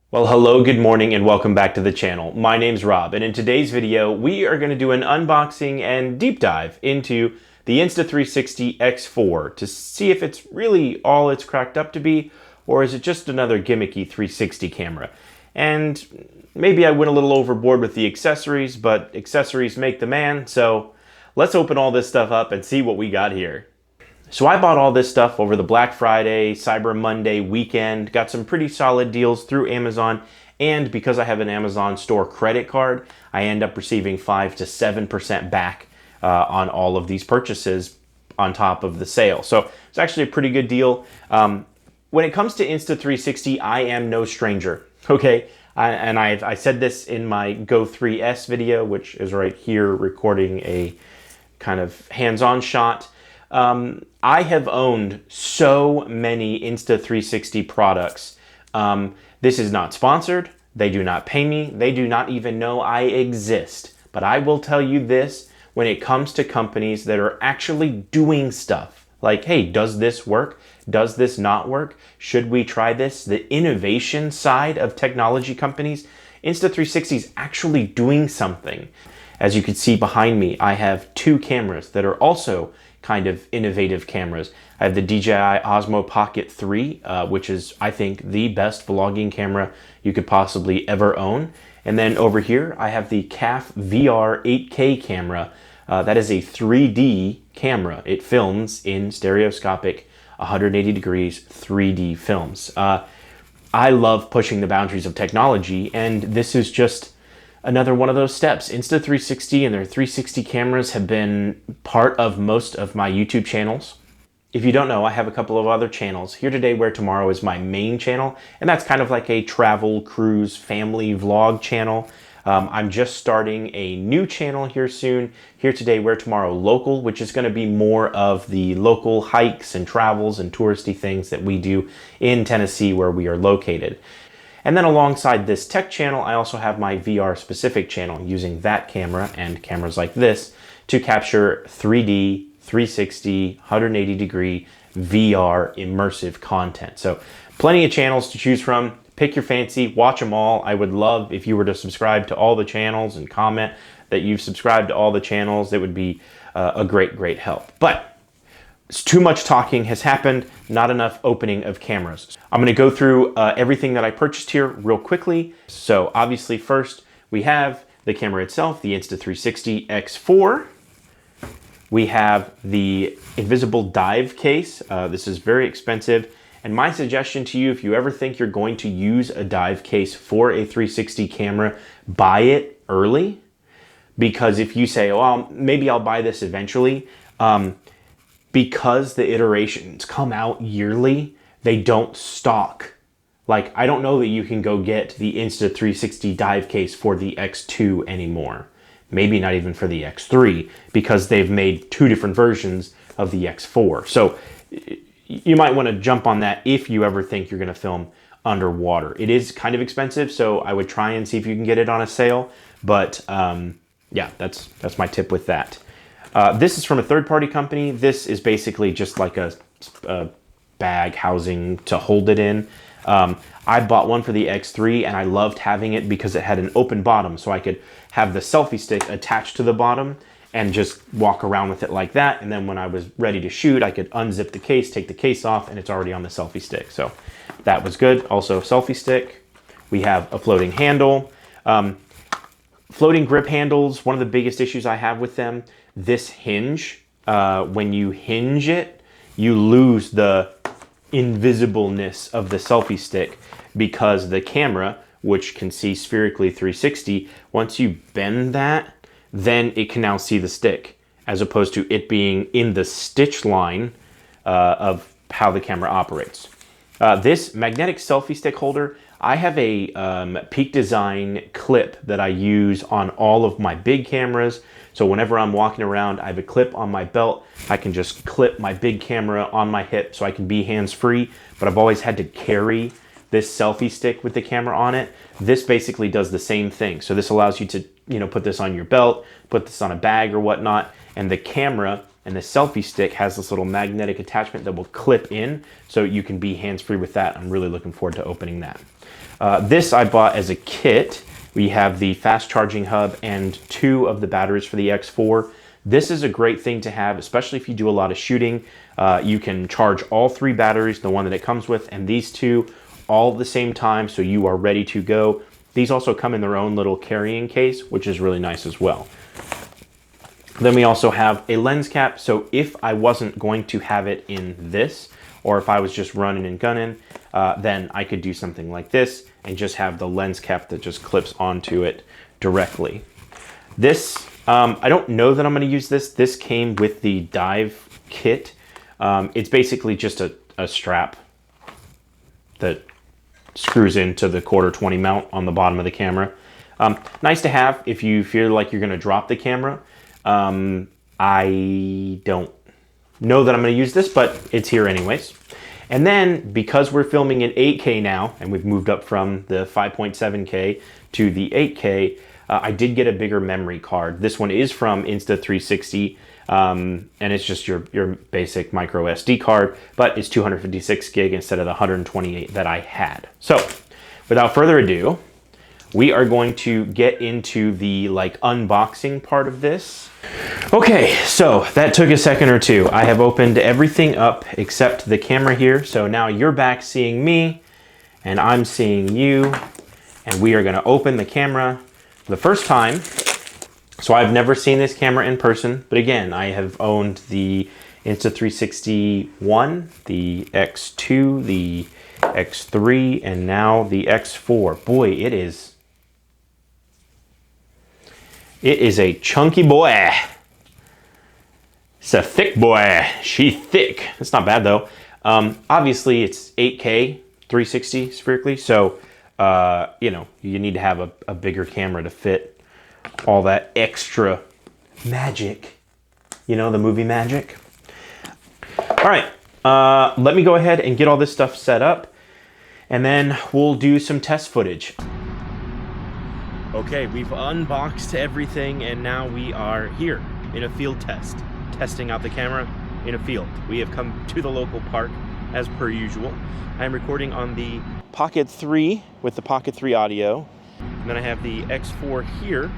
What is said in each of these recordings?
Well, hello, good morning, and welcome back to the channel. My name's Rob, and in today's video, we are going to do an unboxing and deep dive into the Insta360 X4 to see if it's really all it's cracked up to be, or is it just another gimmicky 360 camera. And maybe I went a little overboard with the accessories, but accessories make the man, so let's open all this stuff up and see what we got here. So I bought all this stuff over the Black Friday, Cyber Monday weekend, got some pretty solid deals through Amazon, and because I have an Amazon store credit card, I end up receiving 5 to 7% back on all of these purchases on top of the sale. So it's actually a pretty good deal. When it comes to Insta360, I am no stranger, okay? I said this in my Go 3S video, which is right here recording a kind of hands-on shot. I have owned so many Insta360 products. This is not sponsored. They do not pay me. They do not even know I exist. But I will tell you this, when it comes to companies that are actually doing stuff, like, hey, does this work? Does this not work? Should we try this? The innovation side of technology companies, Insta360 is actually doing something. As you can see behind me, I have two cameras that are also kind of innovative cameras. I have the DJI Osmo Pocket 3, which is, I think, the best vlogging camera you could possibly ever own. And then over here, I have the CAF VR 8K camera. That is a 3D camera. It films in stereoscopic 180 degrees 3D films. I love pushing the boundaries of technology, and this is just another one of those steps. Insta360 and their 360 cameras have been part of most of my YouTube channels. If you don't know, I have a couple of other channels. Here Today, Where Tomorrow is my main channel, and that's kind of like a travel, cruise, family vlog channel. I'm just starting a new channel here soon, Here Today, Where Tomorrow Local, which is going to be more of the local hikes and travels and touristy things that we do in Tennessee where we are located. And then alongside this tech channel, I also have my VR specific channel using that camera and cameras like this to capture 3D, 360, 180 degree VR immersive content. So plenty of channels to choose from. Pick your fancy, watch them all. I would love if you were to subscribe to all the channels and comment that you've subscribed to all the channels. It would be a great help. But too much talking has happened, not enough opening of cameras. I'm going to go through everything that I purchased here real quickly. So obviously first we have the camera itself, the Insta360 X4. We have the invisible dive case. This is very expensive. And my suggestion to you, if you ever think you're going to use a dive case for a 360 camera, buy it early. Because if you say, well, maybe I'll buy this eventually, because the iterations come out yearly, they don't stock. Like, I don't know that you can go get the Insta360 dive case for the X2 anymore. Maybe not even for the X3, because they've made two different versions of the X4. So you might want to jump on that if you ever think you're going to film underwater. It is kind of expensive, so I would try and see if you can get it on a sale. But yeah, that's my tip with that. This is from a third-party company. This is basically just like a bag housing to hold it in. I bought one for the X3 and I loved having it because it had an open bottom, so I could have the selfie stick attached to the bottom and just walk around with it like that. And then when I was ready to shoot, I could unzip the case, take the case off, and it's already on the selfie stick. So that was good. Also, selfie stick. We have a floating handle. Floating grip handles, one of the biggest issues I have with them, this hinge, when you hinge it, you lose the invisibleness of the selfie stick because the camera, which can see spherically 360, once you bend that, then it can now see the stick, as opposed to it being in the stitch line of how the camera operates. This magnetic selfie stick holder, I have a Peak Design clip that I use on all of my big cameras. So whenever I'm walking around, I have a clip on my belt. I can just clip my big camera on my hip so I can be hands-free, but I've always had to carry this selfie stick with the camera on it. This basically does the same thing. So this allows you to, put this on your belt, put this on a bag or whatnot, and the camera And the selfie stick has this little magnetic attachment that will clip in, so you can be hands-free with that. I'm really looking forward to opening that. This I bought as a kit. We have the fast charging hub and 2 of the batteries for the X4. This is a great thing to have, especially if you do a lot of shooting. You can charge all 3 batteries, the one that it comes with, and these 2 all at the same time, so you are ready to go. These also come in their own little carrying case, which is really nice as well. Then we also have a lens cap, so if I wasn't going to have it in this, or if I was just running and gunning, then I could do something like this and just have the lens cap that just clips onto it directly. This, I don't know that I'm going to use this. This came with the dive kit. It's basically just a strap that screws into the 1/4-20 mount on the bottom of the camera. Nice to have if you feel like you're going to drop the camera. I don't know that I'm going to use this, but it's here anyways. And then, because we're filming in 8K now, and we've moved up from the 5.7K to the 8K, I did get a bigger memory card. This one is from Insta360, and it's just your basic micro SD card, but it's 256 gig instead of the 128 that I had. So, without further ado, we are going to get into the unboxing part of this. Okay, so that took a second or two. I have opened everything up except the camera here. So now you're back seeing me and I'm seeing you, and we are gonna open the camera for the first time. So I've never seen this camera in person, but again, I have owned the Insta360 One, the X2, the X3, and now the X4. Boy, it is a chunky boy. It's a thick boy. She thick. It's not bad though. Obviously it's 8K 360 spherically, so you know, you need to have a bigger camera to fit all that extra magic. You know, the movie magic. All right, let me go ahead and get all this stuff set up, and then we'll do some test footage. Okay, we've unboxed everything, and now we are here in a field test, testing out the camera in a field. We have come to the local park as per usual. I am recording on the Pocket 3 with the Pocket 3 audio, and then I have the X4 here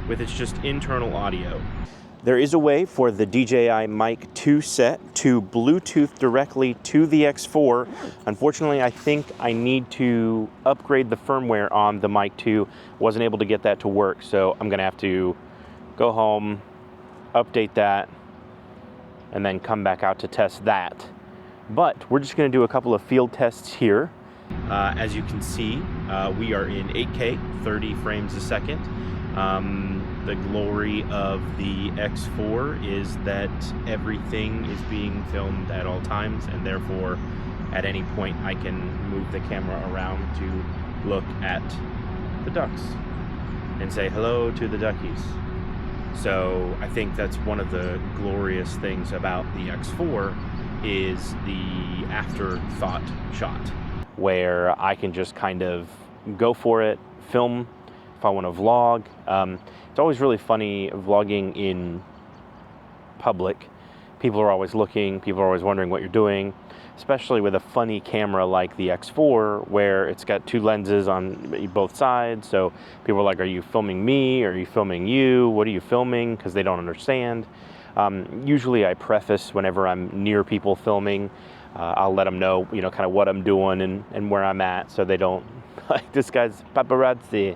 with its just internal audio. There is a way for the DJI Mic 2 set to Bluetooth directly to the X4. Unfortunately, I think I need to upgrade the firmware on the Mic 2. Wasn't able to get that to work, so I'm gonna have to go home, update that, and then come back out to test that. But we're just gonna do a couple of field tests here. As you can see, we are in 8K, 30 frames a second. The glory of the X4 is that everything is being filmed at all times, and therefore at any point I can move the camera around to look at the ducks and say hello to the duckies. So I think that's one of the glorious things about the X4 is the afterthought shot, where I can just kind of go for it, film if I want to vlog. It's always really funny vlogging in public. People are always looking, people are always wondering what you're doing, especially with a funny camera like the X4, where it's got 2 lenses on both sides. So people are like, are you filming me? Are you filming you? What are you filming? Because they don't understand. Usually I preface whenever I'm near people filming. I'll let them know, you know, kind of what I'm doing and where I'm at, so they don't, like, this guy's paparazzi.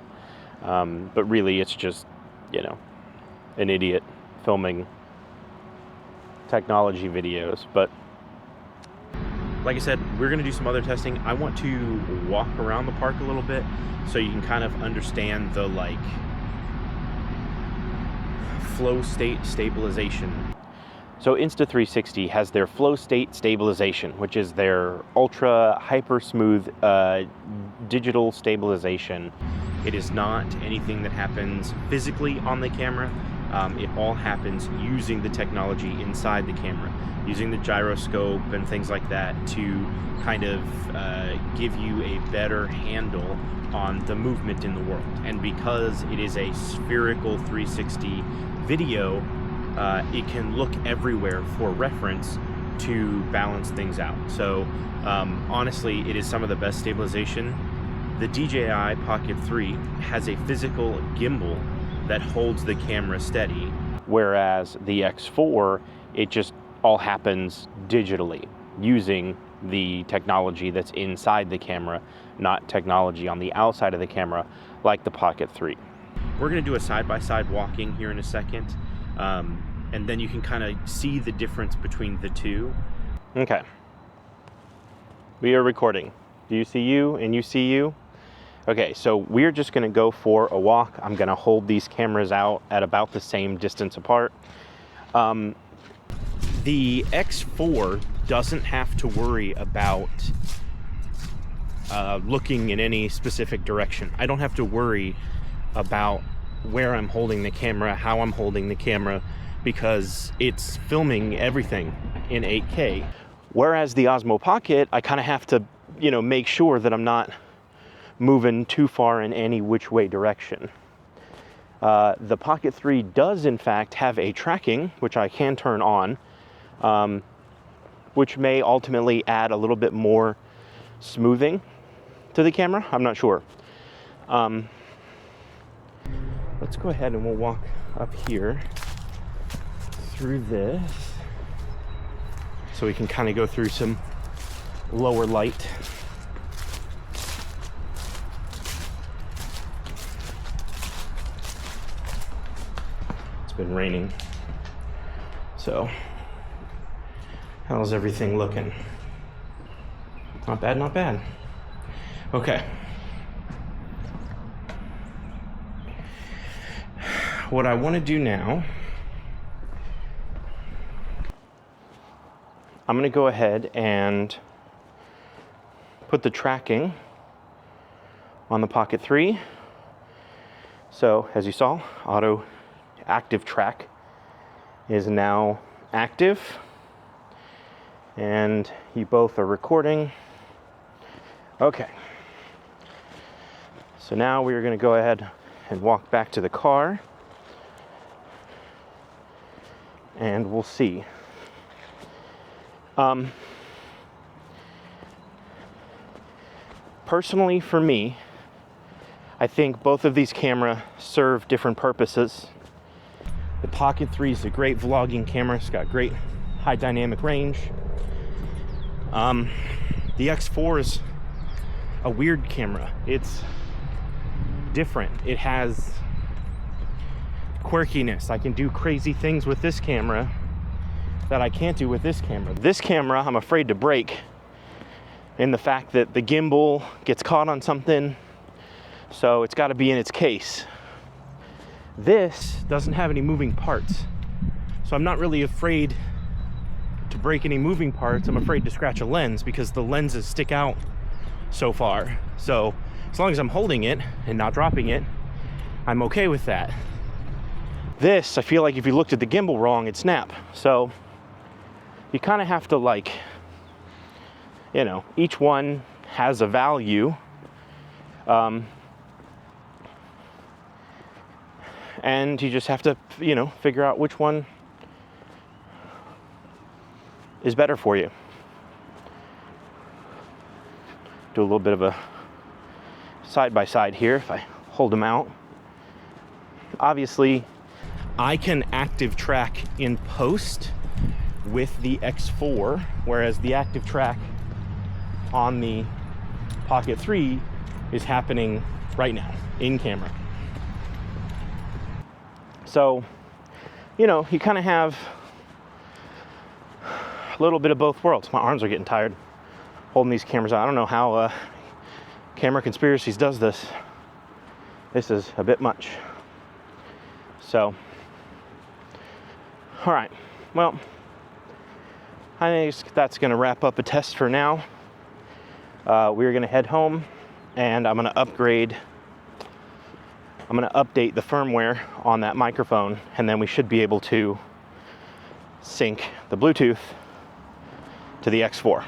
But really it's just, you know, an idiot filming technology videos. But like I said, we're gonna do some other testing. I want to walk around the park a little bit so you can kind of understand the flow state stabilization. So Insta360 has their flow state stabilization, which is their ultra hyper smooth digital stabilization. It is not anything that happens physically on the camera. It all happens using the technology inside the camera, using the gyroscope and things like that to kind of give you a better handle on the movement in the world. And because it is a spherical 360 video, it can look everywhere for reference to balance things out. So honestly, it is some of the best stabilization. The DJI Pocket 3 has a physical gimbal that holds the camera steady, whereas the X4, it just all happens digitally using the technology that's inside the camera, not technology on the outside of the camera like the Pocket 3. We're gonna do a side-by-side walking here in a second, and then you can kind of see the difference between the two. Okay. We are recording. Do you see you and you see you? Okay, so we're just gonna go for a walk. I'm gonna hold these cameras out at about the same distance apart. The X4 doesn't have to worry about looking in any specific direction. I don't have to worry about where I'm holding the camera, how I'm holding the camera, because it's filming everything in 8K. Whereas the Osmo Pocket, I kind of have to, make sure that I'm not moving too far in any which way direction. The Pocket 3 does in fact have a tracking, which I can turn on, which may ultimately add a little bit more smoothing to the camera. I'm not sure. Let's go ahead and we'll walk up here through this so we can kind of go through some lower light. It's been raining, so how's everything looking? Not bad, not bad. Okay. What I want to do now, I'm going to go ahead and put the tracking on the Pocket 3. So, as you saw, auto active track is now active, and you both are recording. Okay. So now we are going to go ahead and walk back to the car, and we'll see. Personally, for me, I think both of these cameras serve different purposes. The Pocket 3 is a great vlogging camera. It's got great high dynamic range. The X4 is a weird camera. It's different. It has quirkiness. I can do crazy things with this camera that I can't do with this camera. This camera, I'm afraid to break in the fact that the gimbal gets caught on something, so it's got to be in its case. This doesn't have any moving parts, so I'm not really afraid to break any moving parts. I'm afraid to scratch a lens because the lenses stick out so far. So as long as I'm holding it and not dropping it, I'm okay with that. This, I feel like if you looked at the gimbal wrong, it'd snap. So you kind of have to each one has a value. And you just have to, figure out which one is better for you. Do a little bit of a side-by-side here if I hold them out. Obviously, I can active track in post with the X4, whereas the active track on the Pocket 3 is happening right now, in camera. So, you kind of have a little bit of both worlds. My arms are getting tired holding these cameras out. I don't know how Camera Conspiracies does this. This is a bit much. So, all right. Well, I think that's going to wrap up a test for now. We're going to head home, and I'm going to update the firmware on that microphone, and then we should be able to sync the Bluetooth to the X4.